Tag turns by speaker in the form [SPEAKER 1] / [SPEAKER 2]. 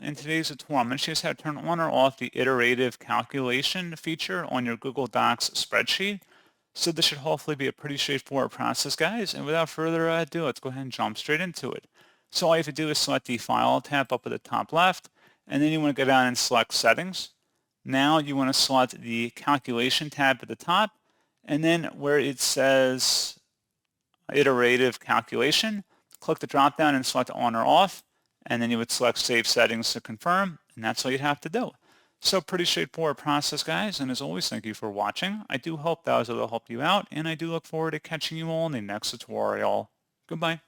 [SPEAKER 1] In today's tutorial, I'm going to show you how to turn on or off the iterative calculation feature on your Google Docs spreadsheet. So this should hopefully be a pretty straightforward process, guys. And without further ado, let's go ahead and jump straight into it. So all you have to do is select the File tab up at the top left, and then you want to go down and select Settings. Now you want to select the Calculation tab at the top, and then where it says Iterative Calculation, click the drop down and select On or Off, and then you would select Save Settings to confirm, and that's all you'd have to do. So pretty straightforward process, guys, and as always, thank you for watching. I do hope that was able to help you out, and I do look forward to catching you all in the next tutorial. Goodbye.